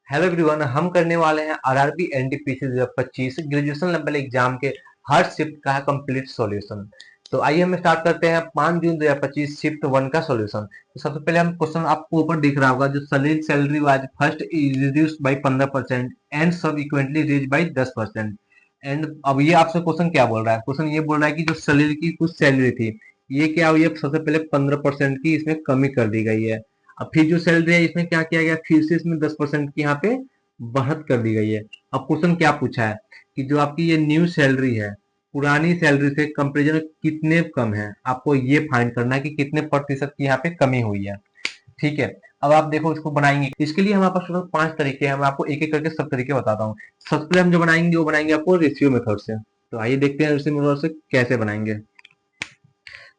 Hello everyone, हम करने वाले हैं RRB NTPC 2025 graduation level exam के हर शिफ्ट का कंप्लीट सॉल्यूशन। तो आइए हम स्टार्ट करते हैं 5 जून 2025 शिफ्ट 1 का सॉल्यूशन। तो सबसे पहले हम क्वेश्चन आपको ऊपर दिख रहा होगा जो salary was first reduced by 15% and सब इक्विवेंटली रेज बाय 10%। एंड अब ये आपसे क्वेश्चन क्या बोल रहा है? क्वेश्चन ये बोल रहा है कि जो सैलरी की कुछ सैलरी थी ये क्या हुई है, सबसे पहले 15% की इसमें कमी कर दी गई है। अब फिर जो सैलरी है इसमें क्या किया गया, फिर से इसमें 10% की यहाँ पे बढ़त कर दी गई है। अब क्वेश्चन क्या पूछा है कि जो आपकी ये न्यू सैलरी है पुरानी सैलरी से कंपेरिजन में कितने कम है, आपको ये फाइंड करना है कि कितने प्रतिशत की यहाँ पे कमी हुई है। ठीक है, अब आप देखो इसको बनाएंगे। इसके लिए हमारे पास टोटल 5 तरीके हैं, मैं आपको एक एक करके सब तरीके बताता हूँ। सबसे पहले हम जो बनाएंगे वो बनाएंगे आपको रेशियो मेथड से। तो आइए देखते हैं रेशियो मेथड से कैसे बनाएंगे।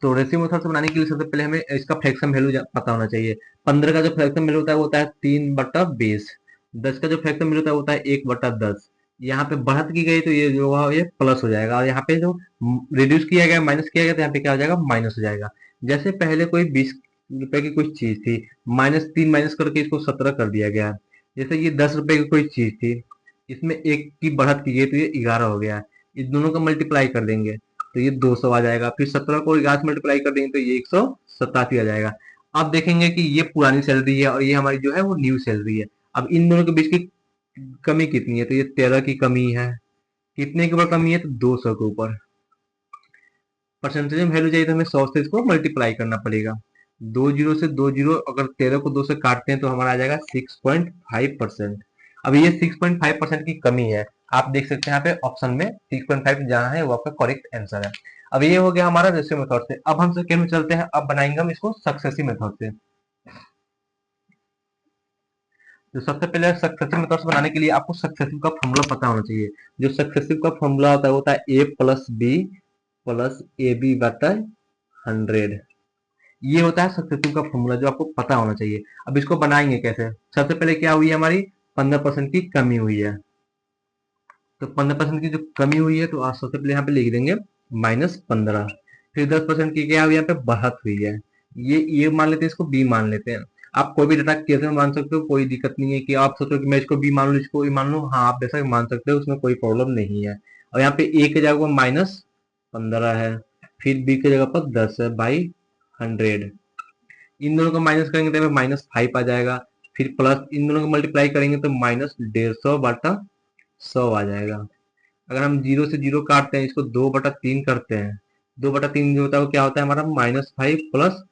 तो रेशियो मेथड से बनाने के लिए सबसे पहले हमें इसका फ्रैक्शन वैल्यू पता होना चाहिए। 15 का जो फ्रैक्शन वैल्यू होता है वो होता है 3/20। 10 का जो फ्रैक्शन वैल्यू होता है वो होता है 1/10। यहाँ पे बढ़त की गई तो ये जो है ये प्लस हो जाएगा, और यहाँ पे जो रिड्यूस किया गया माइनस किया गया तो यहाँ पे क्या हो जाएगा, माइनस हो जाएगा। जैसे पहले कोई 20 रुपए की कुछ चीज थी, -3 माइनस करके इसको 17 कर दिया गया। जैसे ये 10 रुपए की कोई चीज थी, इसमें एक की बढ़त की गई तो ये 11 हो गया। इस दोनों का मल्टीप्लाई कर देंगे तो ये 200 आ जाएगा। फिर 17 को 11 से मल्टीप्लाई कर देंगे तो ये 187 आ जाएगा। अब देखेंगे कि ये पुरानी सैलरी है और ये हमारी जो है वो न्यू सैलरी है। अब इन दोनों के बीच की कमी कितनी है, तो ये 13 की कमी है। कितने के ऊपर कमी है, तो 200 के ऊपर। परसेंटेज में वैल्यू चाहिए तो हमें 100 से इसको मल्टीप्लाई करना पड़ेगा। 2 जीरो से 2 जीरो, अगर 13 को 2 से काटते हैं तो हमारा आ जाएगा 6.5%। अब ये 6.5% की कमी है। आप देख सकते हैं यहाँ पे ऑप्शन में 6.5 जहाँ है वो आपका करेक्ट आंसर है। अब ये हो गया हमारा रेशियो मेथड से। अब हम सेकंड में चलते हैं, अब बनाएंगे हम इसको सक्सेसिव मेथड से। तो सबसे पहले सक्सेसिव मेथड से बनाने के लिए आपको सक्सेसिव का फॉर्मूला पता होना चाहिए। जो सक्सेसिव का फॉर्मूला होता है वो होता है a plus b plus a b बटा 100। ये होता है सक्सेसिव का फॉर्मूला जो आपको पता होना चाहिए। अब इसको बनाएंगे कैसे? सबसे पहले क्या हुई है, हमारी 15% की कमी हुई है। तो 15% की जो कमी हुई है तो आप सबसे पहले यहाँ पे लिख देंगे -15। फिर 10% की क्या हुई, यहाँ पे बढ़त हुई है। ये मान लेते हैं, इसको बी मान लेते हैं। आप कोई भी डाटा कैसे मान सकते हो, कोई दिक्कत नहीं है कि आप सोचो कि मैं इसको बी मान लूँ इसको ए मान लूँ। हाँ, आप बेशक मान सकते हो, उसमें कोई प्रॉब्लम नहीं है। और यहाँ पे ए की जगह पर -15 है, फिर बी की जगह पर 10 है बाई 100। इन दोनों को माइनस करेंगे तो -5 आ जाएगा। फिर प्लस इन दोनों को मल्टीप्लाई करेंगे तो -150/100 आ जाएगा। अगर हम जीरो से जीरो काटते हैं, इसको 2/3 करते हैं, 2/3 जो होता है वो क्या होता है हमारा -5 प्लस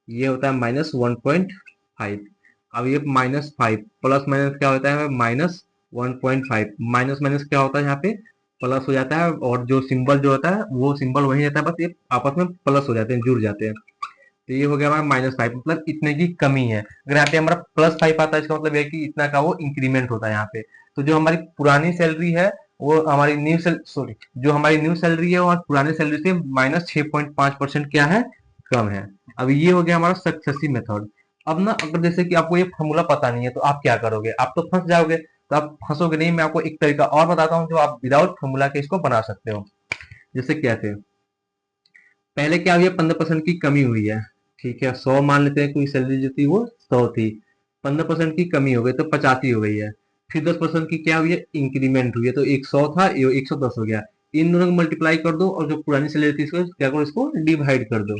ये होता है -1.5। अब ये -5 प्लस माइनस क्या होता है, -1.5। माइनस माइनस क्या होता है यहाँ पे, प्लस हो जाता है। और जो सिंबल जो होता है वो सिंबल वही रहता है, बस ये आपस में प्लस हो जाते हैं, जुड़ जाते हैं। तो ये हो गया हमारा -5, मतलब इतने की कमी है। अगर यहाँ पे हमारा +5 आता है, इसका मतलब है कि इतना का वो इंक्रीमेंट होता है यहाँ पे। तो जो हमारी पुरानी सैलरी है वो हमारी न्यू सैल सॉरी जो हमारी न्यू सैलरी है वो पुरानी सैलरी से -6.5% क्या है, कम है। अब ये हो गया हमारा सक्सेसिव मेथड। अब ना अगर जैसे कि आपको ये फॉर्मूला पता नहीं है तो आप क्या करोगे, आप तो फंस जाओगे। तो आप फंसोगे नहीं, मैं आपको एक तरीका और बताता हूँ जो आप विदाउट फॉर्मूला के इसको बना सकते हो। जैसे कैसे, पहले क्या हुई है, 15% की कमी हुई है। ठीक है, 100 मान लेते हैं, कोई सैलरी जो थी वो 100 थी। 15% की कमी हो गई तो 85 हो गई है। फिर 10% की क्या हुई है, इंक्रीमेंट हुई है, तो एक 100 था ये 110 हो गया। इन दोनों को मल्टीप्लाई कर दो और जो पुरानी सैलरी थी इसको क्या करो, इसको डिवाइड कर दो।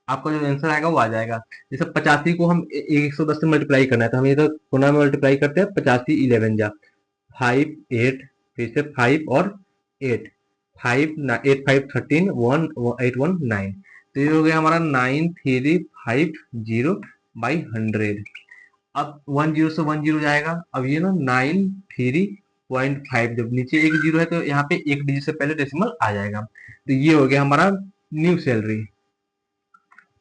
आपका जो आंसर आएगा वो आ जाएगा। जैसे 85 को हम 110 से मल्टीप्लाई करना है तो हम ये तो पुनः मल्टीप्लाई करते हैं। 85 11 जा 5 8, फिर से 5 और 8, 5 8 5 13 1 8 1 9। तो ये हो गया हमारा 9350/100। अब 10 से 10 जाएगा। अब ये ना 93.5, जब नीचे एक जीरो है तो यहाँ पे एक डिजिट से पहले डेसिमल आ जाएगा। तो ये हो गया हमारा न्यू सैलरी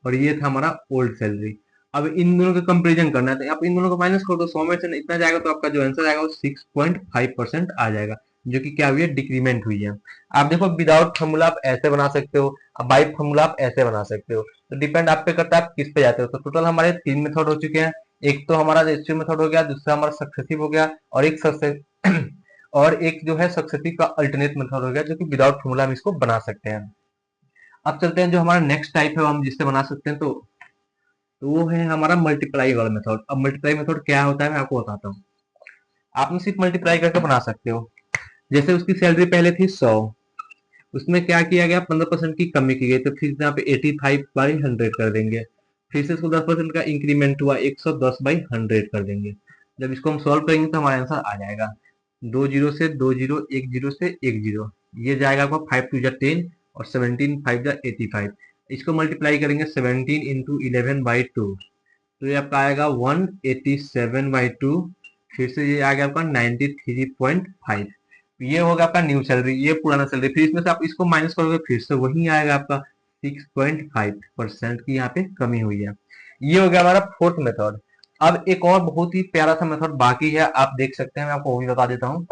और ये था हमारा ओल्ड सैलरी। अब इन दोनों का कंपेरिजन करना है तो आप इन दोनों को माइनस कर दो, 100 में से इतना जाएगा तो आपका जो आंसर आएगा वो 6.5% आ जाएगा, जो कि क्या हुई है, डिक्रीमेंट हुई है। आप देखो विदाउट फॉर्मूला आप ऐसे बना सकते हो, अब बाई फॉर्मूला आप ऐसे बना सकते हो। तो डिपेंड आप पे करता है आप किस पे जाते हो। तो टोटल हमारे 3 मेथड हो चुके हैं। एक तो हमारा रेशियो मेथड हो गया, दूसरा हमारा सक्सेसिव हो गया, और एक सक्सेस और एक जो है सक्सेसिव का अल्टरनेट मेथड हो गया, जो कि विदाउट फॉर्मूला हम इसको बना सकते हैं। अब चलते हैं जो हमारा नेक्स्ट टाइप है हम जिससे बना सकते हैं, तो वो है हमारा मल्टीप्लाई वाला मेथड। अब मल्टीप्लाई मेथड क्या होता है मैं आपको बताता हूँ। आपने सिर्फ मल्टीप्लाई करके बना सकते हो। जैसे उसकी सैलरी पहले थी 100, उसमें क्या किया गया, 15% की कमी की गई, तो फिर यहाँ पे 85/100 कर देंगे। फिर से इसको 10% का इंक्रीमेंट हुआ, 110/100 कर देंगे। जब इसको हम सॉल्व करेंगे तो हमारा आंसर आ जाएगा, 2 जीरो से 2 जीरो, 1 जीरो से 1 जीरो, ये जाएगा आपका 5 टू जा 10 और 17 5 जा 85। इसको मल्टीप्लाई करेंगे 17 इंटू 11/2, तो ये आपका आएगा 187/2। फिर से ये आ गया आपका 93.5। ये होगा आपका न्यू सैलरी, ये पुराना सैलरी। फिर इसमें से आप इसको माइनस करोगे, फिर से वही आएगा आपका 6.5% की यहाँ पे कमी हुई है। ये हो गया हमारा फोर्थ मेथड। अब एक और बहुत ही प्यारा सा मेथड बाकी है, आप देख सकते हैं, मैं आपको वो भी बता देता हूँ।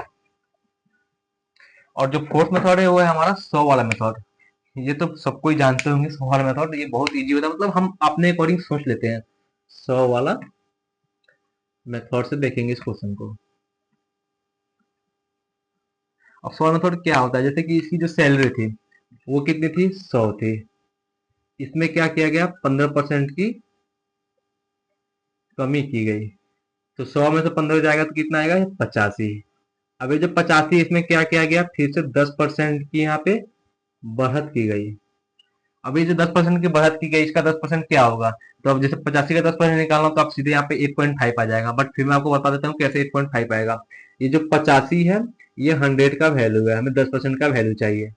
और जो फोर्थ मेथड है वो है हमारा 100 वाला मेथड। ये तो सबको ही जानते होंगे 100 वाला मेथड, ये बहुत इजी होता है, मतलब हम अपने अकॉर्डिंग सोच लेते हैं। 100 वाला मेथड से देखेंगे इस क्वेश्चन को। अब 100 मेथड क्या होता है, जैसे कि इसकी जो सैलरी थी वो कितनी थी, 100 थी। इसमें क्या किया गया, 15% की कमी की गई, तो 100 में से 15 जाएगा तो कितना आएगा, 85। अब ये जो 85, इसमें क्या किया गया, फिर से 10% की यहाँ पे बढ़त की गई। अब ये जो 10% की बढ़त की गई, इसका 10% क्या होगा, तो अब जैसे 85 का 10% निकालना तो आप सीधे यहाँ पे 8.5 आ जाएगा। बट फिर मैं आपको बता देता हूँ कैसे 8.5 आएगा। ये जो 85 है, ये 100 का वैल्यू है, हमें 10% का वैल्यू चाहिए।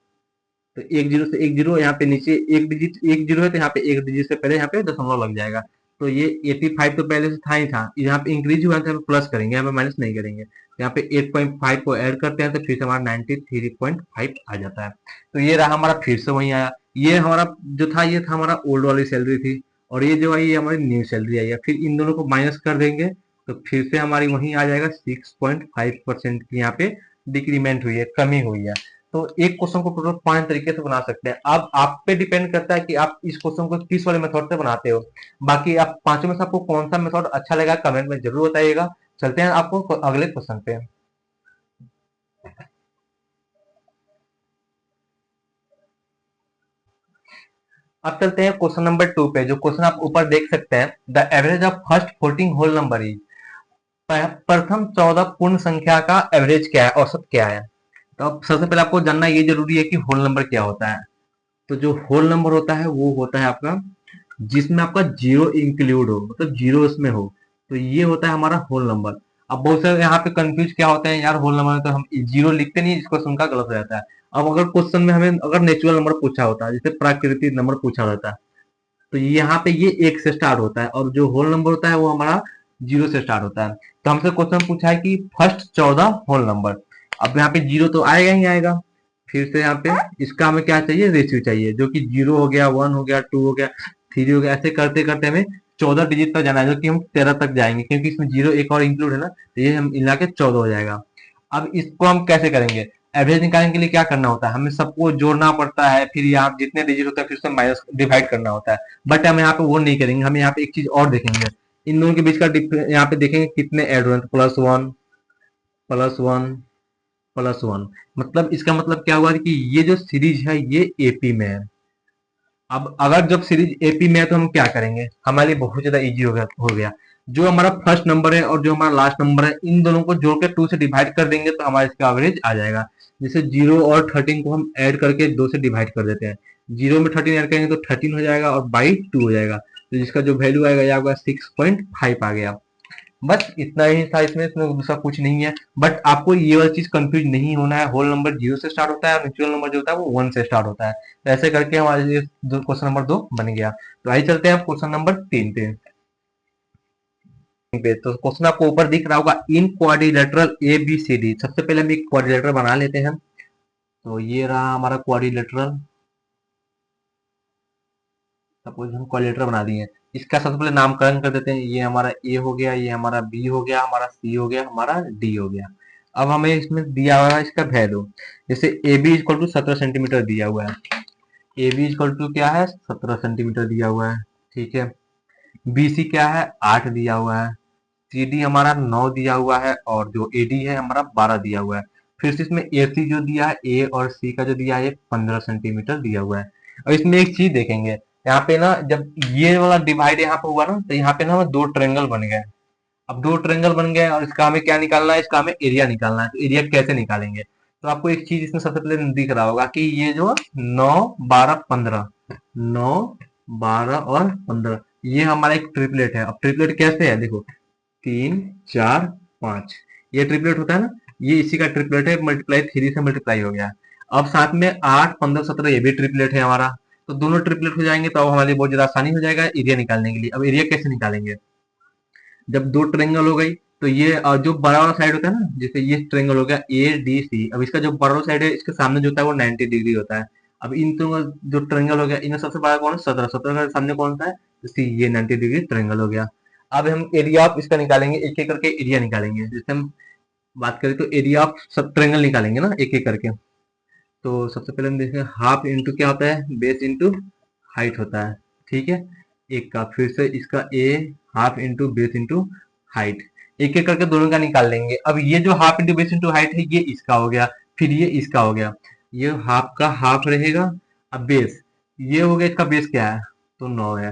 तो 1 जीरो से 1 जीरो, यहाँ पे नीचे एक डिजिट 1 जीरो है, तो यहाँ पे एक डिजिट से पहले यहाँ पे दशमलव लग जाएगा। तो ये 85 तो पहले से था ही था, यहाँ पे इंक्रीज हुआ है तो यहाँ पे प्लस करेंगे, यहाँ पे माइनस नहीं करेंगे। तो यहाँ पे 8.5 को ऐड करते हैं तो फिर से हमारा 93.5 आ जाता है। तो ये रहा हमारा, फिर से वही आया। ये हमारा जो था, ये था हमारा ओल्ड वाली सैलरी थी, और ये जो आई ये हमारी न्यू सैलरी आई है। फिर इन दोनों को माइनस कर देंगे तो फिर से हमारी वही आ जाएगा, 6.5% की यहाँ पे डिक्रीमेंट हुई है, कमी हुई है। तो एक क्वेश्चन को टोटल 5 तरीके से बना सकते हैं। अब आप पे डिपेंड करता है कि आप इस क्वेश्चन को किस वाले मेथड से बनाते हो। बाकी आप पांचों में से आपको कौन सा मेथड अच्छा लगा कमेंट में जरूर बताइएगा। चलते हैं आपको अगले क्वेश्चन पे। अब चलते हैं क्वेश्चन नंबर 2 पे। जो क्वेश्चन आप ऊपर देख सकते हैं, the average of first 14 whole number is, प्रथम 14 पूर्ण संख्या का एवरेज क्या है, औसत क्या है। तो अब सबसे पहले आपको जानना ये जरूरी है कि होल नंबर क्या होता है। तो जो होल नंबर होता है वो होता है आपका जिसमें आपका जीरो इंक्लूड हो, मतलब जीरो उसमें हो, तो ये होता है हमारा होल नंबर। अब बहुत सारे यहाँ पे कंफ्यूज क्या होते हैं, यार होल नंबर में तो हम जीरो लिखते नहीं, जिसको सुनकर गलत हो जाता है। अब अगर क्वेश्चन में हमें अगर नेचुरल नंबर पूछा होता है, जैसे प्राकृतिक नंबर पूछा होता है, तो यहाँ पे ये एक से स्टार्ट होता है, और जो होल नंबर होता है वो हमारा जीरो से स्टार्ट होता है। तो हमसे क्वेश्चन पूछा है कि फर्स्ट 14 होल नंबर। अब यहाँ पे जीरो तो आएगा ही आएगा। फिर से यहाँ पे इसका हमें क्या चाहिए, रेशियो चाहिए, जो कि 0 हो गया, 1 हो गया, 2 हो गया, 3 हो गया, ऐसे करते करते हमें 14 डिजिट तक जाना है, जो कि हम 13 तक जाएंगे, क्योंकि इसमें जीरो एक और इंक्लूड है ना, तो ये हम मिला के 14 हो जाएगा। अब इसको हम कैसे करेंगे, एवरेज निकालने के लिए क्या करना होता है, हमें सबको जोड़ना पड़ता है, फिर यहाँ जितने डिजिट होता है फिर उससे माइनस डिवाइड करना होता है। बट हम यहाँ पे वो नहीं करेंगे, हम यहाँ पे एक चीज और देखेंगे, इन दोनों के बीच का यहाँ पे देखेंगे कितने ऐड हुए, +1 +1 +1। मतलब इसका मतलब क्या हुआ कि ये जो सीरीज है ये एपी में है। अब अगर जब सीरीज एपी में है तो हम क्या करेंगे, हमारे लिए बहुत ज्यादा इजी हो गया। जो हमारा फर्स्ट नंबर है और जो हमारा लास्ट नंबर है, इन दोनों को जोड़ के 2 से डिवाइड कर देंगे तो हमारा इसका एवरेज आ जाएगा। जैसे 0 और 13 को हम ऐड करके 2 से डिवाइड कर देते हैं, 0 में 13 ऐड करेंगे तो 13 हो जाएगा और बाई 2 हो जाएगा, तो जिसका जो वैल्यू आएगा यह 6.5 आ गया। बस इतना ही था इसमें, दूसरा कुछ नहीं है। बट आपको ये वाली चीज कंफ्यूज नहीं होना है, होल नंबर जीरो से स्टार्ट होता है और नेचुरल नंबर जो होता है वो 1 से स्टार्ट होता है। तो ऐसे करके हमारे लिए क्वेश्चन नंबर 2 बन गया। तो आइए चलते हैं क्वेश्चन नंबर 3 पे। तो क्वेश्चन आपको ऊपर दिख रहा होगा, in quadrilateral a b c d. सबसे पहले हम एक क्वाड्रिलेटर बना लेते हैं। तो ये रहा हमारा क्वाड्रिलेटरल, सपोज हम क्वाड्रिलेटर बना दिए। इसका सबसे पहले नामकरण कर देते हैं, ये हमारा ए हो गया, ये हमारा बी हो गया, हमारा सी हो गया, हमारा डी हो गया। अब हमें इसमें दिया हुआ है इसका वैल्यू, जैसे a b equal to 17 centimetre दिया हुआ है, ए बी इक्वल टू क्या है, 17 सेंटीमीटर दिया हुआ है, ठीक है। बी सी क्या है, 8 दिया हुआ है। सी डी हमारा 9 दिया हुआ है, और जो ए डी है हमारा 12 दिया हुआ है। फिर से इसमें ए सी जो दिया है, ए और सी का जो दिया है 15 सेंटीमीटर दिया हुआ है। और इसमें एक चीज देखेंगे, यहाँ पे ना जब ये वाला डिवाइड यहाँ पे हुआ ना, तो यहाँ पे ना हमें 2 ट्रायंगल बन गए। अब दो ट्रायंगल बन गए और इसका हमें क्या निकालना है, इसका हमें एरिया निकालना है। तो एरिया कैसे निकालेंगे, तो आपको एक चीज इसमें सबसे पहले दिख रहा होगा कि ये जो 9 12 15, 9 12 और 15, ये हमारा एक ट्रिपलेट है। अब ट्रिपलेट कैसे है, देखो 3 4 5, ये ट्रिपलेट होता है ना, ये इसी का ट्रिपलेट है, मल्टीप्लाई 3 से मल्टीप्लाई हो गया। अब साथ में 8 15 17 ये भी ट्रिपलेट है हमारा, तो दोनों ट्रिपलेट हो जाएंगे तो अब हमारे लिए बहुत ज्यादा आसानी हो जाएगा एरिया निकालने के लिए। अब एरिया कैसे निकालेंगे, जब दो ट्रायंगल हो गई तो ये जो बड़ा वाला साइड होता है ना, जैसे ये ट्रायंगल हो गया ए डी सी, अब इसका जो बड़ा वाला साइड है इसके सामने जो होता है वो 90 डिग्री होता है। अब इन दोनों जो ट्रायंगल हो गया इनमें सबसे बड़ा कौन है, 17, 17 का सामने कौन सा है, तो सी, ये 90 डिग्री ट्रायंगल हो गया। अब हम एरिया ऑफ इसका निकालेंगे, एक एक करके एरिया निकालेंगे। जैसे हम बात करें तो एरिया ऑफ सब ट्रायंगल निकालेंगे ना एक एक करके। तो सबसे पहले हम देखेंगे हाफ इंटू क्या होता है, बेस इंटू हाइट होता है, ठीक है। एक का फिर से इसका a half into base into height, एक एक करके दोनों का निकाल लेंगे। अब ये जो half into base into height है ये इसका हो गया, फिर ये इसका हो गया, ये हाफ का हाफ रहेगा। अब बेस, ये हो गया, इसका बेस क्या है, तो 9 है।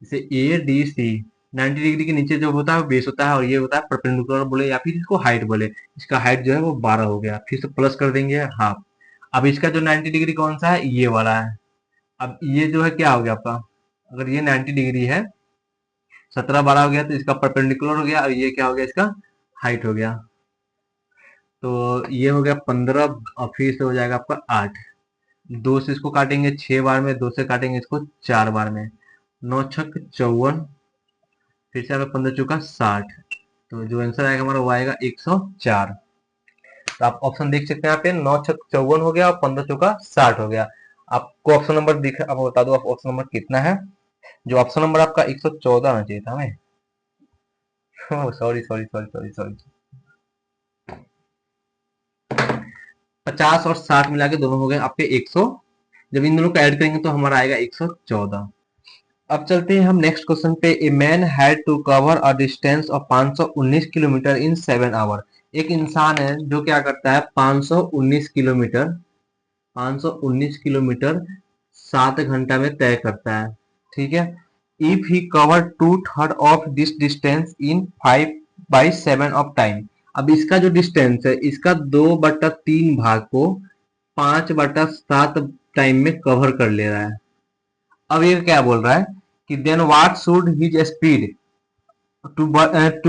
जैसे ए डी सी 90 डिग्री के नीचे जो होता है वो बेस होता है, और ये होता है परपेंडिकुलर बोले या फिर इसको हाइट बोले। इसका हाइट जो है वो 12 हो गया, फिर से प्लस कर देंगे हाफ। अब इसका जो 90 डिग्री कौन सा है, ये वाला है। अब ये जो है क्या हो गया आपका, अगर ये 90 डिग्री है, 17 12 हो गया तो इसका परपेंडिकुलर हो गया, और ये क्या हो गया, इसका हाइट हो गया। तो ये हो गया 15, और फिर से हो जाएगा आपका 8। दो से इसको काटेंगे 6 बार में, दो से काटेंगे इसको 4 बार में, 9 छक 54, फिर से हमें 15 चौका 60। तो जो आंसर आएगा हमारा वो आएगा 104। तो आप ऑप्शन देख सकते हैं यहाँ पे 9 छक 54 हो गया और 15 चौका 60 हो गया। आपको ऑप्शन नंबर दिख, आपको बता दो आप ऑप्शन नंबर कितना है। जो ऑप्शन नंबर आपका 114 आना चाहिए था हमें। Sorry sorry sorry sorry sorry, 50 और 60 मिला के दोनों हो गए आपके 100। जब इन दोनों को ऐड करेंगे तो हमारा आएगा 114। अब चलते हैं हम नेक्स्ट क्वेश्चन पे। A man had to cover a distance of 519 kilometre in 7 hour. एक इंसान है जो क्या करता है 519 किलोमीटर, 519 किलोमीटर 7 घंटा में तय करता है, ठीक है। If he cover 2/3 of this distance in 5/7 of time. अब इसका जो डिस्टेंस है इसका 2/3 भाग को 5/7 टाइम में कवर कर ले रहा है। अब ये क्या बोल रहा है कि then what should his speed to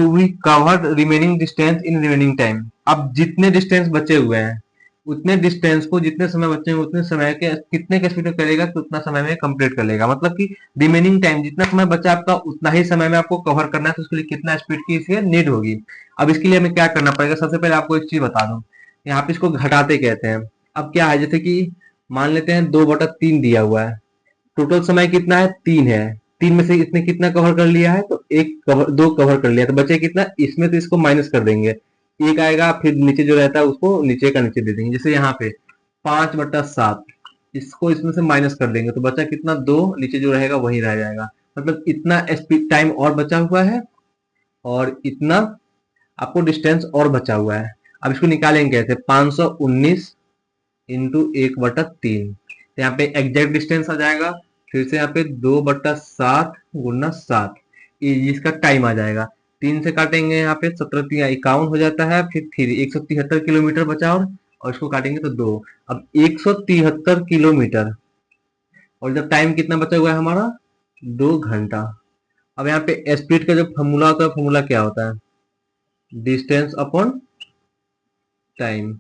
be covered remaining distance in remaining time. अब जितने डिस्टेंस बचे हुए हैं उतने डिस्टेंस को, जितने समय बचे हैं उतने समय के कितने के स्पीड में करेगा कि उतना समय में कंप्लीट कर लेगा। मतलब कि रिमेनिंग टाइम जितना समय बचा आपका उतना ही समय में आपको कवर करना है, तो उसके लिए कितना स्पीड की इसकी नीड होगी। अब इसके लिए हमें क्या करना पड़ेगा, सबसे पहले आपको एक चीज बता दूं, यहाँ पे इसको घटाते कहते हैं। अब क्या है, जैसे कि मान लेते हैं 2/3 दिया हुआ है, टोटल समय कितना है 3 है, 3 में से इसने कितना कवर कर लिया है, तो एक कवर, 2 कवर कर लिया, तो बचे कितना, इसमें तो इसको माइनस कर देंगे, एक आएगा, फिर नीचे जो रहता है उसको नीचे का नीचे दे देंगे। जैसे यहाँ पे 5/7, इसको इसमें से माइनस कर देंगे तो बचा कितना, 2, नीचे जो रहेगा वही रह जाएगा। मतलब इतना स्पीड टाइम और बचा हुआ है और इतना आपको डिस्टेंस और बचा हुआ है। अब इसको निकालेंगे कैसे, 519 इंटू 1/3, यहाँ पे एग्जैक्ट डिस्टेंस आ जाएगा। फिर से यहाँ पे 2/7 गुना 7, इसका टाइम आ जाएगा। 3 से काटेंगे यहाँ पे 17 3 51 हो जाता है, फिर 173 किलोमीटर बचा, और इसको काटेंगे तो 2। अब 173 किलोमीटर, और जब टाइम कितना बचा हुआ है हमारा 2 घंटा। अब यहाँ पे स्पीड का जो फॉर्मूला होता है, फॉर्मूला क्या होता है, डिस्टेंस अपॉन टाइम।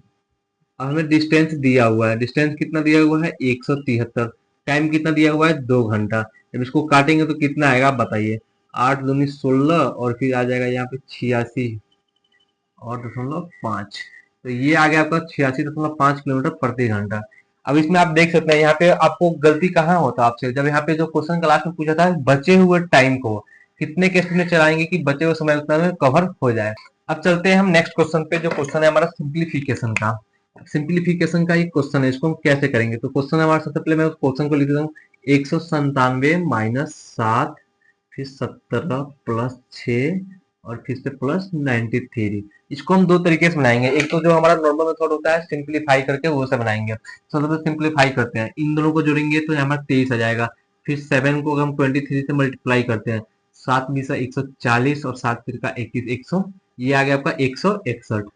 अब हमें डिस्टेंस दिया हुआ है, डिस्टेंस कितना दिया हुआ है 173, टाइम कितना दिया हुआ है 2 घंटा। जब इसको काटेंगे तो कितना आएगा आप बताइए, 8 दूनी 16, और फिर आ जाएगा यहाँ पे 86 और 5, तो ये आ गया आपका 86.5 किलोमीटर प्रति घंटा। अब इसमें आप देख सकते हैं यहाँ पे आपको गलती कहाँ होता है आपसे, जब यहाँ पे जो क्वेश्चन क्लास में पूछा था बचे हुए टाइम को कितने के स्पीड में चलाएंगे कि बचे हुए समय उतना में कवर हो जाए। अब चलते हैं हम नेक्स्ट क्वेश्चन पे, जो क्वेश्चन है हमारा सिंप्लीफिकेशन का। सिंप्लीफिकेशन का एक क्वेश्चन है, इसको हम कैसे करेंगे, तो क्वेश्चन हमारा सबसे पहले मैं उस क्वेश्चन को लिख देता हूँ, 197 माइनस 7, फिर 17 प्लस 6, और फिर से प्लस 93। इसको हम दो तरीके से बनाएंगे, एक तो जो हमारा नॉर्मल मेथड होता है सिंप्लीफाई करके वो से बनाएंगे। सबसे सिंप्लीफाई करते हैं, इन दोनों को जोड़ेंगे तो हमारा 23 आ जाएगा। फिर 7 को हम 23 से मल्टीप्लाई करते हैं, 7 बीस 140 और 7 फिर का 21 100, ये आ गया आपका 161।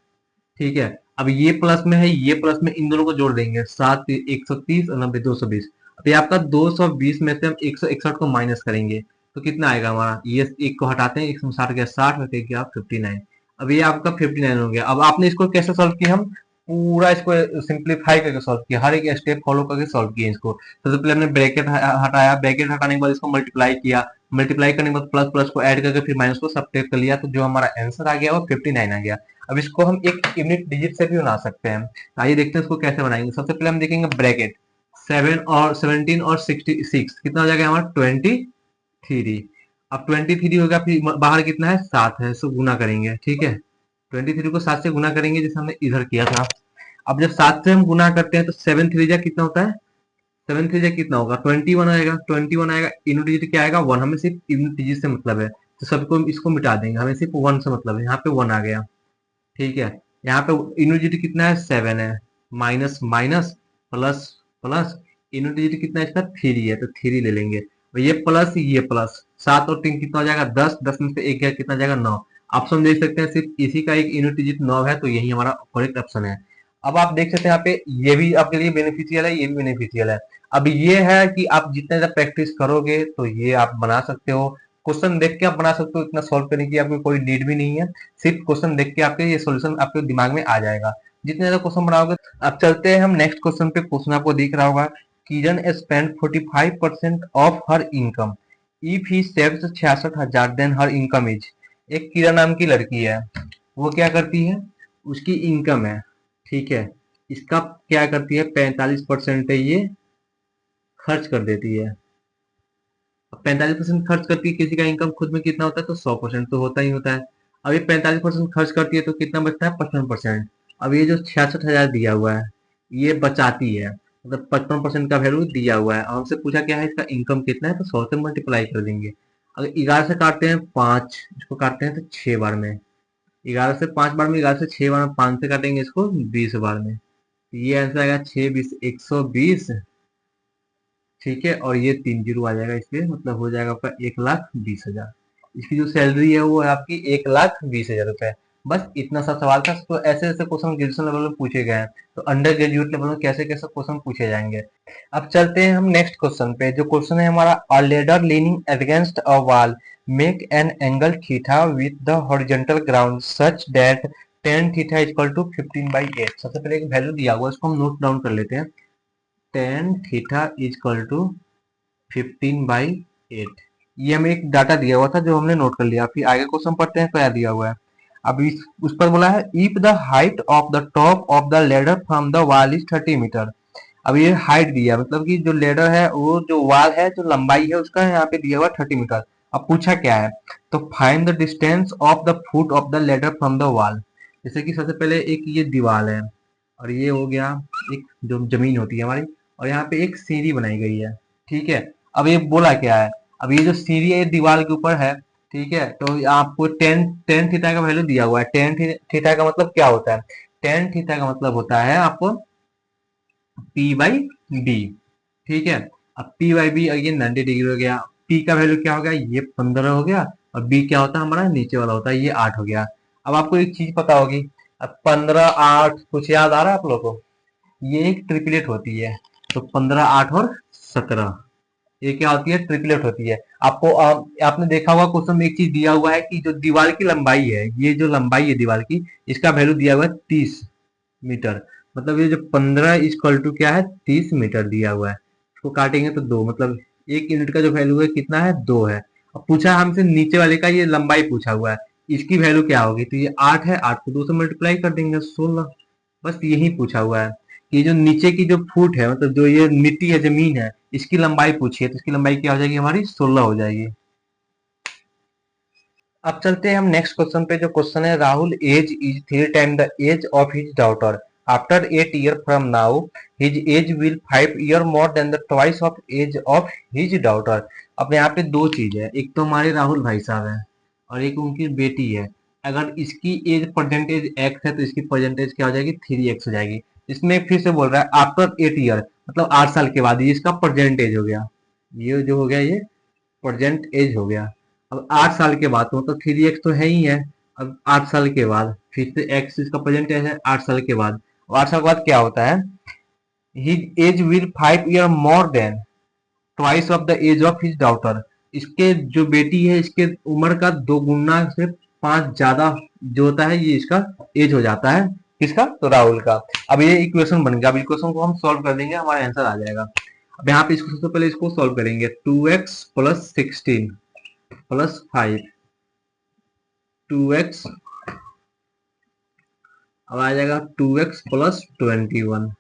ठीक है, अब ये प्लस में है, ये प्लस में, इन दोनों को जोड़ देंगे, 7 130 और 90 220। अब ये आपका 220 में से हम 161 को माइनस करेंगे तो कितना आएगा हमारा, ये एक को हटाते हैं, 160 गया 60 में गया 59। अब ये आपका 59 हो गया। अब आपने इसको कैसे सॉल्व किया, हम पूरा इसको सिंप्लीफाई करके सॉल्व किया, हर एक स्टेप फॉलो करके सॉल्व किया इसको। सबसे पहले हमने ब्रैकेट हटाया, ब्रैकेट हटाने के बाद इसको मल्टीप्लाई किया, मल्टीप्लाई करने के बाद प्लस प्लस को ऐड करके फिर माइनस को सब्ट्रैक्ट कर लिया, तो जो हमारा आंसर आ गया वो 59 आ गया। अब इसको हम एक यूनिट डिजिट से भी बना सकते हैं। आइए देखते हैं इसको कैसे बनाएंगे। सबसे पहले हम देखेंगे ब्रैकेट 7 और 17 और 66 कितना हो जाएगा हमारा 23। अब 23 होगा, फिर बाहर कितना है 7 है, इसको गुना करेंगे। ठीक है, 23 को 7 से गुना करेंगे जैसे हमने इधर किया था। अब जब 7 से हम गुना करते हैं तो 7 3 जा कितना होता है, 7 3 जा कितना होगा 21 आएगा, 21 आएगा। यूनिट डिजिट क्या आएगा 1, हमें सिर्फ यूनिट डिजिट से मतलब है तो सबको इसको मिटा देंगे, हमें सिर्फ 1 से मतलब है, यहाँ पे 1 आ गया। ठीक है, यहाँ पे यूनिट डिजिट कितना है 7 है, minus minus plus plus, unit digit कितना है इसका 3 है तो 3 ले लेंगे, और ये प्लस 7 और 3 कितना हो जाएगा 10, 10 में से 1 गया कितना जाएगा 9। ऑप्शन देख सकते हैं सिर्फ इसी का एक यूनिट डिजिट 9 है, तो यही हमारा करेक्ट ऑप्शन है। अब आप देख सकते हैं यहाँ पे ये भी आपके लिए बेनिफिशियल है, ये भी बेनिफिशियल है। अब ये है कि आप जितना ज्यादा प्रैक्टिस करोगे तो ये आप बना सकते हो, क्वेश्चन देख के आप बना सकते हो, इतना सॉल्व करने की आपको कोई नीड भी नहीं है, सिर्फ क्वेश्चन देख के आपके ये सॉल्यूशन आपके दिमाग में आ जाएगा जितने ज्यादा क्वेश्चन बनाओगे। अब चलते हैं हम नेक्स्ट क्वेश्चन पे। क्वेश्चन आपको दिख रहा होगा, Kiran spend 45% of her income if he saves 66,000 then her income is. एक किरण नाम की लड़की है, वो क्या करती है, उसकी इनकम है, ठीक है, इसका क्या करती है 45% है ये खर्च कर देती है। 45% खर्च करती है, किसी का इनकम खुद में कितना होता है तो 100% तो होता ही होता है। अब ये 45% खर्च करती है तो कितना बचता है 55%। अब ये जो 66,000 दिया हुआ है ये बचाती है, मतलब 55% का वैल्यू दिया हुआ है, और हमसे पूछा क्या है इसका इनकम कितना है, तो 100 से मल्टीप्लाई कर देंगे। अगर 11 से काटते हैं 5, इसको काटते हैं तो 6 बार में, 11 से 5 बार में, 11 से 6 बार में, 5 से काटेंगे इसको 20 बार में, ये आंसर आएगा 6 20 120। ठीक है, और ये 3 जीरो आ जाएगा इसलिए, मतलब हो जाएगा आपका 1,20,000। इसकी जो सैलरी है वो है आपकी 1,20,000 रुपए। बस इतना सा सवाल था। तो ऐसे ऐसे क्वेश्चन ग्रेजुएशन लेवल में पूछे गए हैं, तो अंडर ग्रेजुएट लेवल में कैसे कैसे क्वेश्चन पूछे जाएंगे। अब चलते हैं हम नेक्स्ट क्वेश्चन पे। जो क्वेश्चन है हमारा, a ladder leaning against a wall make an angle theta with the horizontal ground such that tan theta equal to 15/8। सबसे पहले एक वैल्यू दिया हुआ है, उसको हम नोट डाउन कर लेते हैं। tan theta equal to 15/8। ये हमें एक डाटा दिया हुआ था जो हमने नोट कर लिया। फिर आगे क्वेश्चन पढ़ते हैं क्या दिया हुआ है। अब उस पर बोला है, if the height of the top of the ladder from the wall is 30 metre. अब ये हाइट दिया, मतलब कि जो लेडर है, वो जो वॉल है, जो लंबाई है उसका यहाँ पे दिया हुआ 30 मीटर। अब पूछा क्या है, तो find the distance of the foot of the ladder from the wall. जैसे कि सबसे पहले एक ये दीवार है, और ये हो गया एक जो जमीन होती है हमारी, और यहाँ पे एक सीढ़ी बनाई गई है। ठीक है, अब ये बोला क्या है, अब ये जो सीढ़ी है ये दीवार के ऊपर है। ठीक है, तो आपको टेन टेन थीटा का वैल्यू दिया हुआ है। टेन थीटा का मतलब क्या होता है, टेन थीटा का मतलब होता है आपको P/B। ठीक है, अब P/B ये 90 डिग्री हो गया। P का वैल्यू क्या हो गया, ये 15 हो गया, और B क्या होता है हमारा नीचे वाला होता है, ये 8 हो गया। अब आपको एक चीज पता होगी, अब 15 8 कुछ याद आ रहा है आप लोगों को, ये एक ट्रिपलेट होती है, तो 15 8 और 17, ये क्या होती है ट्रिपलेट होती है। आपको आपने देखा होगा क्वेश्चन में एक चीज दिया हुआ है कि जो दीवार की लंबाई है, ये जो लंबाई है दीवार की, इसका वैल्यू दिया हुआ है 30 मीटर। मतलब ये जो 15 इक्वल टू क्या है 30 मीटर दिया हुआ है। इसको काटेंगे तो 2, मतलब एक यूनिट का जो वैल्यू है कितना है 2 है। अब पूछा हमसे नीचे वाले का, ये लंबाई पूछा हुआ है, इसकी वैल्यू क्या होगी, तो ये 8 है, 8 को 2 से मल्टीप्लाई कर देंगे 16। बस यही पूछा हुआ है कि जो नीचे की जो फुट है, मतलब जो ये मिट्टी है जमीन है, इसकी लंबाई पूछी है, तो इसकी लंबाई क्या हो जाएगी हमारी 16 हो जाएगी। अब चलते हैं हम नेक्स्ट क्वेश्चन पे। जो क्वेश्चन है, Rahul age is 3 time the age of his daughter after 8 year from now his age will 5 year more than the twice of age of his daughter. अब यहाँ पे दो चीज है, एक तो हमारे राहुल भाई साहब है, और एक उनकी बेटी है। अगर इसकी एज परसेंटेज एक्स है तो इसकी परसेंटेज क्या हो जाएगी 3x हो जाएगी। इसमें फिर से बोल रहा है आफ्टर 8 ईयर, मतलब 8 साल के बाद, ये इसका परसेंटेज हो गया, ये जो हो गया ये प्रेजेंट एज हो गया। अब 8 साल के बाद तो मतलब 3x तो है ही है। अब 8 साल के बाद फिर से x इसका प्रेजेंट है 8 साल के बाद। और 8 साल के बाद क्या होता है, he age will 5 year more than twice of the age of his daughter. इसके जो बेटी है इसके उम्र का 2 गुना से 5 ज्यादा जो होता है ये इसका एज हो जाता है। किसका, तो राहुल का। अब ये इक्वेशन बन गया। अब इक्वेशन को हम सॉल्व कर देंगे, हमारा आंसर आ जाएगा। अब यहाँ पे इसको सबसे पहले इसको सॉल्व करेंगे। 2x + 16 + 5, 2x, अब आ जाएगा 2x + 21।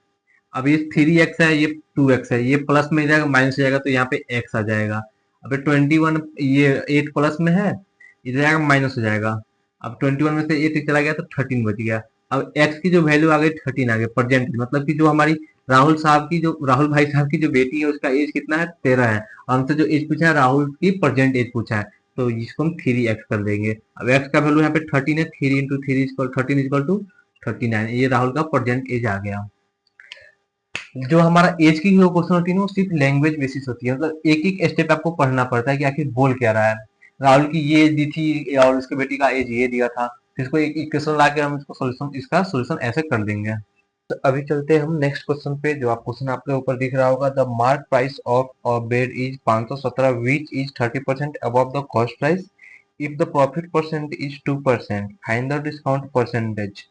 अब ये 3x है, ये 2x है, ये प्लस में जाएगा माइनस हो जाएगा तो यहाँ पे x आ जाएगा। अब 21 ये 8 प्लस में है, इधर जाएगा माइनस हो जाएगा। अब 21 में से 8 चला गया तो 13 बच गया। अब x की जो वैल्यू आ गई 13 आ गई प्रेजेंट, मतलब कि जो हमारी राहुल साहब की जो राहुल भाई साहब की जो बेटी है उसका एज कितना है, 13 है। और हमसे जो एज पूछा है राहुल की प्रेजेंट एज पूछा है, तो इसको हम 3x कर देंगे। अब x का वैल्यू यहाँ पे 13 है, 3 इंटू 3 इक्वल 13 इक्वल टू 39। ये राहुल का प्रेजेंट एज आ गया। जो हमारा एज की जो क्वेश्चन होती है ना वो सिर्फ लैंग्वेज बेसिस होती है, मतलब एक एक स्टेप आपको पढ़ना पड़ता है कि आखिर बोल क्या रहा है। राहुल की ये एज दी थी और उसके बेटी का एज ये दिया था, फिर इसको एक इक्वेशन ला के हम इसको सोल्यूशन इसका सोल्यूशन ऐसे कर देंगे। तो अभी चलते हैं हम नेक्स्ट क्वेश्चन पे। जो आप क्वेश्चन आपके ऊपर दिख रहा होगा, the mark price of a bed is 517 which is 30% above the cost price. If the profit percent is 2%, find the discount percentage.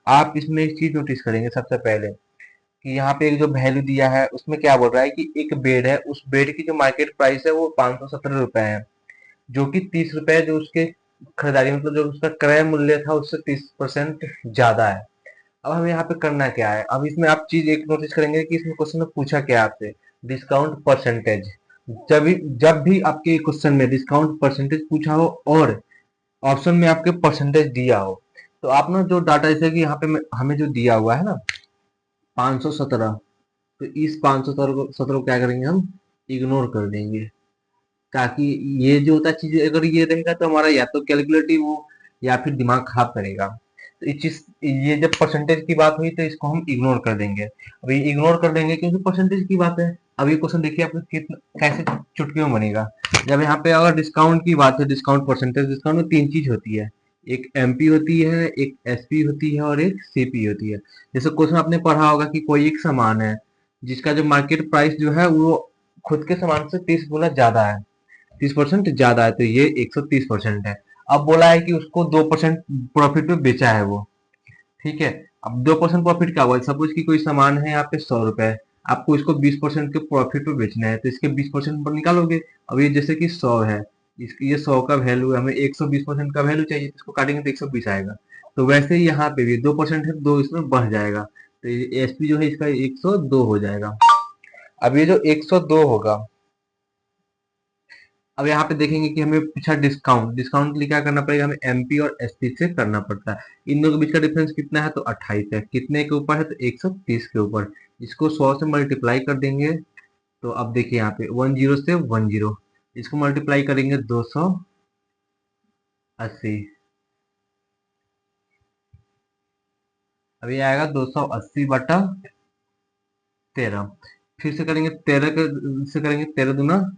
आप इसमें एक चीज नोटिस करेंगे सबसे पहले कि यहाँ पे एक जो वैल्यू दिया है उसमें क्या बोल रहा है कि एक बेड है, उस बेड की जो मार्केट प्राइस है वो 517 रुपए है, जो कि 30 रुपए जो उसके खरीदारी मतलब जो उसका क्रय मूल्य था उससे 30% ज्यादा है। अब हमें यहाँ पे करना क्या है, अब इसमें आप चीज एक नोटिस करेंगे कि इसमें क्वेश्चन में पूछा क्या आपसे, डिस्काउंट परसेंटेज। जब भी आपके क्वेश्चन में डिस्काउंट परसेंटेज पूछा हो और ऑप्शन में आपके परसेंटेज दिया हो, तो आप ना जो डाटा जैसे कि यहाँ पे हमें जो दिया हुआ है ना 517, तो इस 517 को क्या करेंगे हम, इग्नोर कर देंगे। ताकि ये जो होता है चीज अगर ये रहेगा तो हमारा या तो कैलकुलेटिव हो या फिर दिमाग खराब करेगा। तो ये चीज, ये जब परसेंटेज की बात हुई तो इसको हम इग्नोर कर देंगे। अब ये इग्नोर कर देंगे क्योंकि परसेंटेज की बात है। अब ये क्वेश्चन देखिए आपको कितना कैसे चुटकियों में बनेगा। जब यहाँ पे अगर डिस्काउंट की बात है, डिस्काउंट परसेंटेज, डिस्काउंट में 3 चीज होती है, एक एमपी होती है, एक एसपी होती है और एक सीपी होती है। जैसे क्वेश्चन आपने पढ़ा होगा कि कोई एक सामान है जिसका जो मार्केट प्राइस जो है वो खुद के सामान से 30 गुना ज्यादा है, 30% ज्यादा है, तो ये 130% है। अब बोला है कि उसको 2% प्रॉफिट पे बेचा है वो, ठीक है। अब 2% प्रॉफिट क्या हुआ, सपोज कि कोई सामान है यहाँ पे 100 रुपए, आपको इसको 20% के प्रॉफिट पे बेचना है, तो इसके 20% पर निकालोगे। अब ये जैसे कि 100 है, इसकी ये 100 का वैल्यू है, हमें 120% का वैल्यू चाहिए, इसको काटेंगे तो 120 आएगा। तो वैसे ही यहाँ पे भी 2% है, 2 इसमें बढ़ जाएगा, तो एसपी जो है इसका 102 हो जाएगा। अब ये जो 102 होगा, अब यहाँ पे देखेंगे कि हमें पूछा डिस्काउंट, डिस्काउंट के लिए क्या करना पड़ेगा, हमें एमपी और एसपी से करना पड़ता है। इन दोनों के बीच का डिफरेंस कितना है, तो 28 है। कितने के ऊपर है, तो 130 के ऊपर। इसको 100 से मल्टीप्लाई कर देंगे, तो अब देखिए यहाँ पे 10 से 10, इसको मल्टीप्लाई करेंगे 280। अब ये आएगा 280/13। फिर से करेंगे 13 से करेंगे, 13 दूना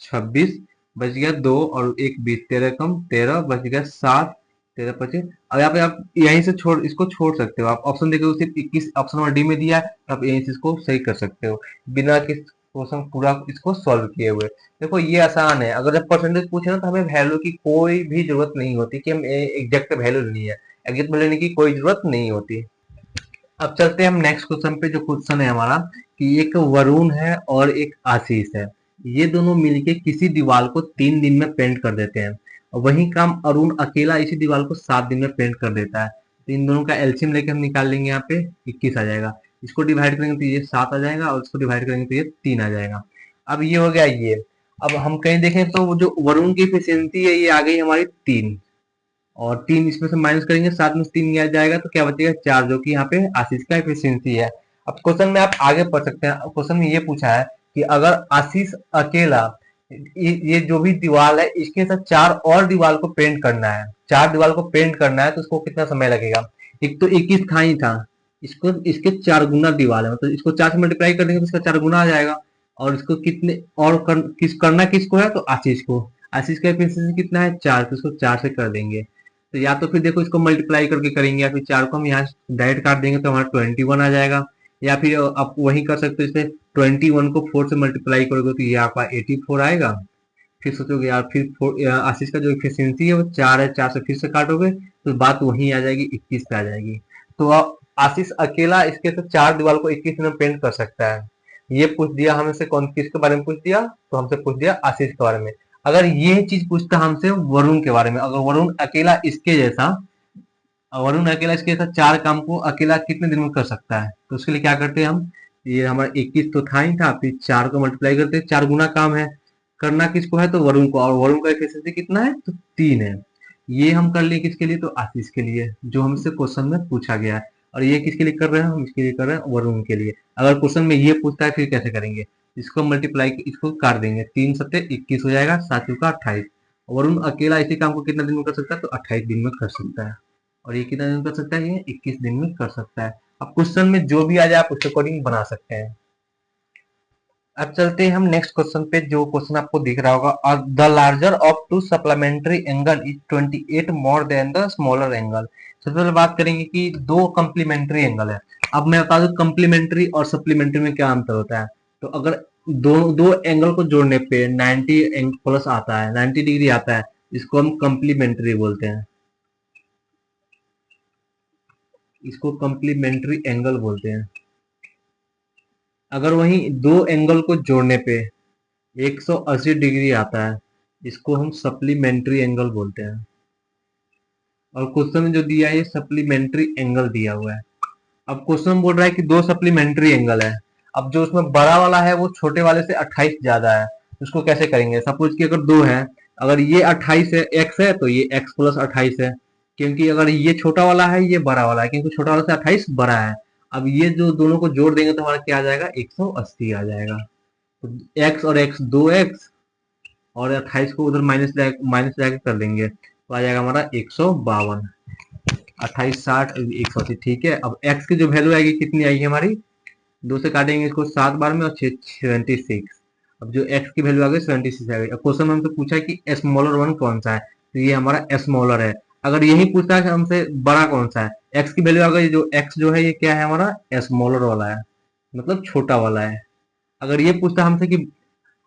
26, बच गया 2 और 1 20, 13 कम 13 बच गया 7, 13 25। अब यहाँ पे आप यहीं से छोड़ इसको छोड़ सकते हो, आप ऑप्शन देखो सिर्फ 21 ऑप्शन नंबर डी में दिया है, तो आप यहीं से इसको सही कर सकते हो बिना किस क्वेश्चन पूरा इसको सॉल्व किए हुए। देखो ये आसान है, अगर जब परसेंटेज पूछे ना तो हमें वैल्यू की कोई भी जरूरत नहीं होती कि हम एग्जैक्ट वैल्यू लेनी है, एग्जैक्ट वैल्यू लेने की कोई जरूरत नहीं होती। अब चलते हैं हम नेक्स्ट क्वेश्चन पे। जो क्वेश्चन है हमारा कि एक वरुण है और एक आशीष है, ये दोनों मिलके किसी दीवार को 3 दिन में पेंट कर देते हैं, और वही काम अरुण अकेला इसी दीवार को 7 दिन में पेंट कर देता है। तो इन दोनों का एलसीएम लेके हम निकाल लेंगे, यहाँ पे 21 आ जाएगा। इसको डिवाइड करेंगे तो ये 7 आ जाएगा, और इसको डिवाइड करेंगे तो ये 3 आ जाएगा। अब ये हो गया ये। अब हम कहीं देखें तो वो जो वरुण की एफिशिएंसी है ये आ गई हमारी 3, और 3 इसमें से माइनस करेंगे, 7 में से 3 गया जाएगा तो क्या बचेगा 4, जो कि यहाँ पे आशीष का एफिशिएंसी है। अब क्वेश्चन में आप आगे पढ़ सकते हैं। क्वेश्चन में ये पूछा है कि अगर आशीष अकेला ये जो भी दीवार है इसके साथ 4 और दीवार को पेंट करना है, 4 दीवार को पेंट करना है, तो उसको कितना समय लगेगा। एक तो 21 था ही था, इसको इसके 4 गुना दीवार है, मतलब इसको 4 से मल्टीप्लाई कर देंगे तो इसका 4 गुना आ जाएगा। और इसको कितने और किस करना किसको है, तो आशीष को। आशीष का एफिशिएंसी कितना है 4, तो इसको 4 से कर देंगे। तो या तो फिर देखो इसको मल्टीप्लाई करके करेंगे, या फिर 4 को हम यहाँ डायरेक्ट काट देंगे तो हमारा 21 आ जाएगा। या फिर आप वही कर सकते हो, जैसे 21 को 4 से मल्टीप्लाई करोगे तो ये आपका 84 आएगा। फिर सोचोगे यार फिर आशीष का जो एफिशिएंसी है वो 4 है, 4 से फिर से काटोगे तो बात वहीं आ जाएगी, 21 पे आ जाएगी। तो अब आशीष अकेला इसके से 4 दीवार को 21 में पेंट कर सकता है। ये पूछ दिया हमसे, कौन किसके बारे में पूछ दिया, तो हमसे पूछ दिया आशीष के बारे में। अगर ये चीज पूछता हमसे वरुण के बारे में, अगर वरुण अकेला इसके जैसा, वरुण अकेला इसके जैसा 4 काम को अकेला कितने दिन में कर सकता है, तो उसके लिए क्या करते हैं हम, ये हमारा 21 तो था ही था, फिर 4 को मल्टीप्लाई करते हैं, 4 गुना काम है, करना किसको है तो वरुण को, और वरुण का एफिशिएंसी कितना है तो 3 है। ये हम कर लिए किसके लिए, तो आशीष के लिए, जो हमसे क्वेश्चन में पूछा गया है। और ये किसके लिए कर रहे हैं, हम इसके लिए कर रहे हैं वरुण के लिए। अगर क्वेश्चन में ये पूछता है फिर कैसे करेंगे, इसको मल्टीप्लाई, इसको काट देंगे, 3 सत्ते 21 हो जाएगा, 7 चौका 28। वरुण अकेला इसी काम को कितना दिन में कर सकता है, तो 28 दिन में कर सकता है। और ये कितना दिन में कर सकता है, ये 21 दिन में कर सकता है। अब क्वेश्चन में जो भी आ जाए आप उसके अकॉर्डिंग बना सकते हैं। अब चलते हैं हम नेक्स्ट क्वेश्चन पे, जो क्वेश्चन आपको दिख रहा होगा, the larger of to supplementary angle is 28 more than the smaller angle. सबसे पहले बात करेंगे कि दो कम्प्लीमेंट्री एंगल है। अब मैं बता दूं कम्प्लीमेंट्री और सप्लीमेंट्री में क्या अंतर होता है। तो अगर दो दो एंगल को जोड़ने पे 90 प्लस आता है, 90 डिग्री आता है, इसको हम कम्प्लीमेंट्री बोलते हैं, इसको कम्प्लीमेंट्री एंगल बोलते हैं। अगर वहीं दो एंगल को जोड़ने पे 180 डिग्री आता है, इसको हम सप्लीमेंट्री एंगल बोलते हैं। और क्वेश्चन में जो दिया है ये सप्लीमेंट्री एंगल दिया हुआ है। अब क्वेश्चन बोल रहा है कि दो सप्लीमेंट्री एंगल है। अब जो उसमें बड़ा वाला है वो छोटे वाले से 28 ज्यादा है, उसको कैसे करेंगे। सपोज कि अगर दो है, अगर ये 28 है, एक्स है, तो ये एक्स प्लस 28 है, क्योंकि अगर ये छोटा वाला है ये बड़ा वाला है, क्योंकि छोटा वाला से 28 बड़ा है। अब ये जो दोनों को जोड़ देंगे तो हमारा क्या आ जाएगा, 180 आ जाएगा। तो एक्स और एक्स 2x, और 28 को उधर माइनस जाके कर देंगे तो आ जाएगा हमारा 152। 28 60 180, ठीक है। अब x की जो वैल्यू आएगी कितनी आएगी हमारी, 2 से काटेंगे इसको 7 बार में, और 76। अब जो x की वैल्यू आ गई 76 आ गई। अब क्वेश्चन में हमसे पूछा है कि स्मॉलर वन कौन सा है, तो ये हमारा स्मॉलर है। अगर यही पूछता है कि हमसे बड़ा कौन सा है, x की वैल्यू आ गई, जो x जो है ये क्या है हमारा स्मॉलर वाला है, मतलब छोटा वाला है। अगर ये पूछता है हमसे कि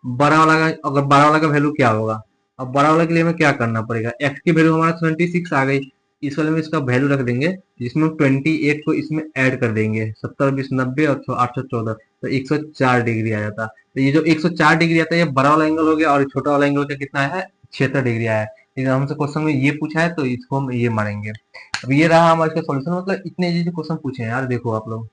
बड़ा वाला का, अगर बड़ा वाला का वैल्यू क्या होगा, अब बड़ा वाला के लिए हमें क्या करना पड़ेगा, x की वैल्यू हमारा 26 आ गई, इस वाले में इसका वैल्यू रख देंगे, जिसमें 28 को इसमें ऐड कर देंगे, 70 20 90 और 814, तो 104 डिग्री आ जाता। तो ये जो 104 डिग्री आता है ये बड़ा वाला एंगल हो गया, और छोटा वाला एंगल का कितना है 76 डिग्री आया है। लेकिन हमसे क्वेश्चन में ये पूछा है तो इसको हम ये मानेंगे। अब ये रहा हमारा इसका सॉल्यूशन। मतलब इतने इजी क्वेश्चन पूछे हैं यार, देखो आप लोग।